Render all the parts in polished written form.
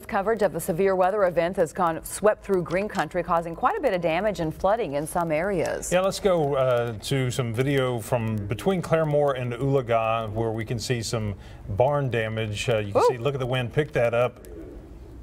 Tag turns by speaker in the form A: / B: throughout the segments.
A: coverage of a severe weather event that's swept through green country, causing quite a bit of damage and flooding in some areas.
B: Yeah, let's go to some video from between Claremore and Oologah, where we can see some barn damage. You can see, look at the wind, pick that up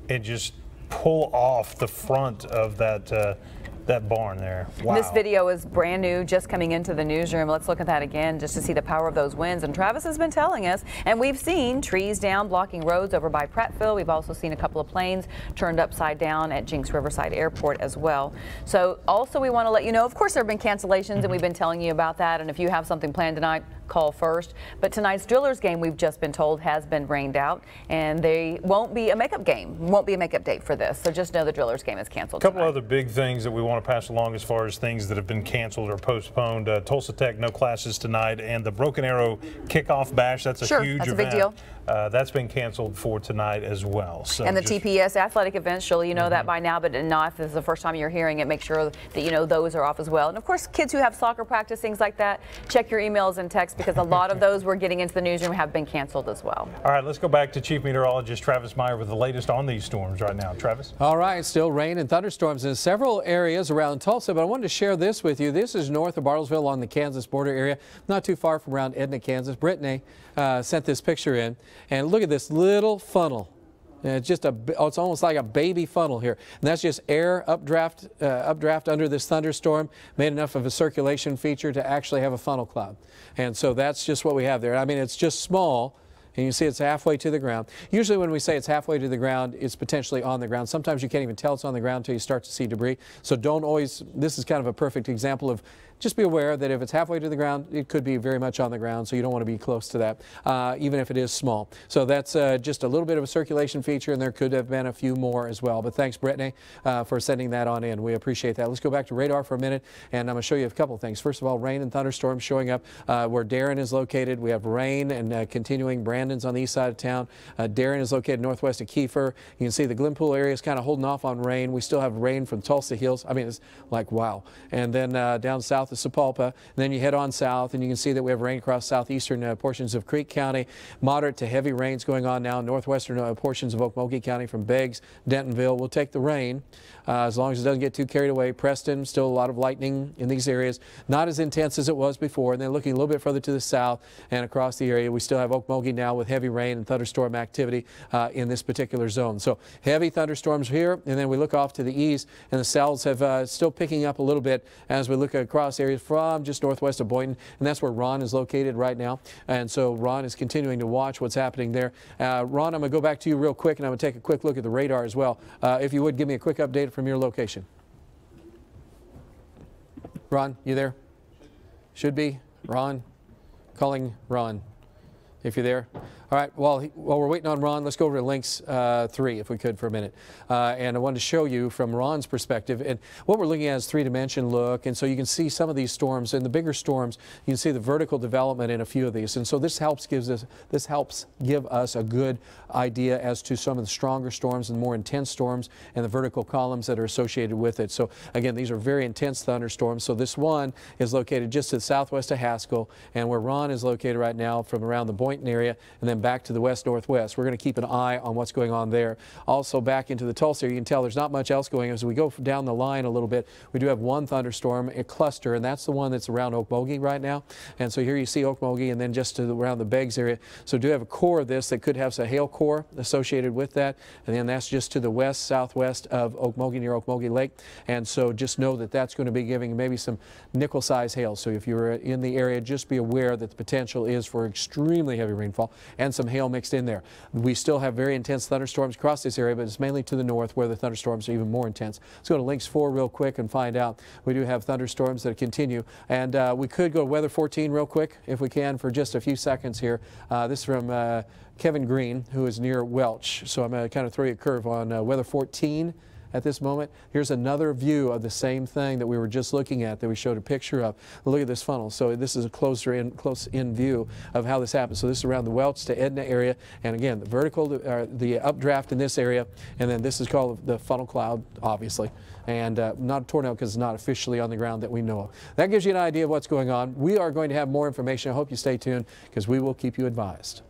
B: and just pull off the front of that barn there. Wow.
A: This video is brand new, just coming into the newsroom. Let's look at that again just to see the power of those winds. And Travis has been telling us, and we've seen trees down blocking roads over by Prattville. We've also seen a couple of planes turned upside down at Jinx Riverside Airport as well. So also we want to let you know, of course, there have been cancellations, and we've been telling you about that. And if you have something planned tonight, call first. But tonight's Drillers game, we've just been told, has been rained out, and they won't be a makeup game. Won't be a makeup date for this. So just know the Drillers game is canceled.
B: A couple other big things that we want to pass along as far as things that have been canceled or postponed. Tulsa Tech, no classes tonight, and the Broken Arrow kickoff bash. That's a huge event.
A: A big deal.
B: That's been canceled for tonight as well. So
A: and the TPS athletic events, surely you know that by now, but not if this is the first time you're hearing it, make sure that you know those are off as well. And of course, kids who have soccer practice, things like that, check your emails and texts, because a lot of those we're getting into the newsroom have been canceled as well.
B: All right, let's go back to Chief Meteorologist Travis Meyer with the latest on these storms right now. Travis?
C: All right, still rain and thunderstorms in several areas around Tulsa, but I wanted to share this with you. This is north of Bartlesville on the Kansas border area, not too far from around Edna, Kansas. Brittany sent this picture in, and look at this little funnel. It's just it's almost like a baby funnel here, and that's just air updraft under this thunderstorm, made enough of a circulation feature to actually have a funnel cloud. And so that's just what we have there. I mean, it's just small, and you see it's halfway to the ground. Usually when we say it's halfway to the ground, it's potentially on the ground. Sometimes you can't even tell it's on the ground until you start to see debris. So don't always, this is kind of a perfect example of just be aware that if it's halfway to the ground, it could be very much on the ground, so you don't want to be close to that, even if it is small. So that's just a little bit of a circulation feature, and there could have been a few more as well. But thanks, Brittany, for sending that on in. We appreciate that. Let's go back to radar for a minute, and I'm going to show you a couple of things. First of all, rain and thunderstorms showing up where Darren is located. We have rain and continuing. Brandon's on the east side of town. Darren is located northwest of Kiefer. You can see the Glenpool area is kind of holding off on rain. We still have rain from Tulsa Hills. I mean, it's like, wow. And then down south of Sapulpa. And then you head on south, and you can see that we have rain across southeastern portions of Creek County. Moderate to heavy rains going on now in northwestern portions of Okmulgee County from Beggs, Dentonville. We'll take the rain as long as it doesn't get too carried away. Preston, still a lot of lightning in these areas. Not as intense as it was before. And then looking a little bit further to the south and across the area, we still have Okmulgee now with heavy rain and thunderstorm activity in this particular zone. So heavy thunderstorms here, and then we look off to the east, and the cells have still picking up a little bit as we look across areas from just northwest of Boynton, and that's where Ron is located right now. And so Ron is continuing to watch what's happening there. Ron, I'm going to go back to you real quick, and I'm going to take a quick look at the radar as well. If you would, give me a quick update from your location. Ron, you there? Should be. Ron, calling Ron, if you're there. All right, while we're waiting on Ron, let's go over to links 3, if we could, for a minute. And I wanted to show you from Ron's perspective. And what we're looking at is three-dimension look. And so you can see some of these storms. And the bigger storms, you can see the vertical development in a few of these. And so this helps give us a good idea as to some of the stronger storms and more intense storms and the vertical columns that are associated with it. So again, these are very intense thunderstorms. So this one is located just to the southwest of Haskell, and where Ron is located right now from around the Boynton area, and then back to the west-northwest. We're going to keep an eye on what's going on there. Also back into the Tulsa area, you can tell there's not much else going on. As we go down the line a little bit, we do have one thunderstorm, a cluster, and that's the one that's around Okmulgee right now. And so here you see Okmulgee, and then just around the Beggs area. So do have a core of this that could have some hail core associated with that. And then that's just to the west-southwest of Okmulgee, near Okmulgee Lake. And so just know that that's going to be giving maybe some nickel-size hail. So if you're in the area, just be aware that the potential is for extremely heavy rainfall and some hail mixed in there. We still have very intense thunderstorms across this area, but it's mainly to the north where the thunderstorms are even more intense. Let's go to links 4 real quick and find out. We do have thunderstorms that continue, and we could go to weather 14 real quick if we can for just a few seconds here. This is from Kevin Green, who is near Welch. So I'm going to kind of throw you a curve on weather 14. At this moment, here's another view of the same thing that we were just looking at that we showed a picture of. Look at this funnel. So this is a close-in view of how this happens. So this is around the Welch to Edna area, and again, the vertical, the updraft in this area, and then this is called the funnel cloud, obviously, and not a tornado because it's not officially on the ground that we know of. That gives you an idea of what's going on. We are going to have more information. I hope you stay tuned because we will keep you advised.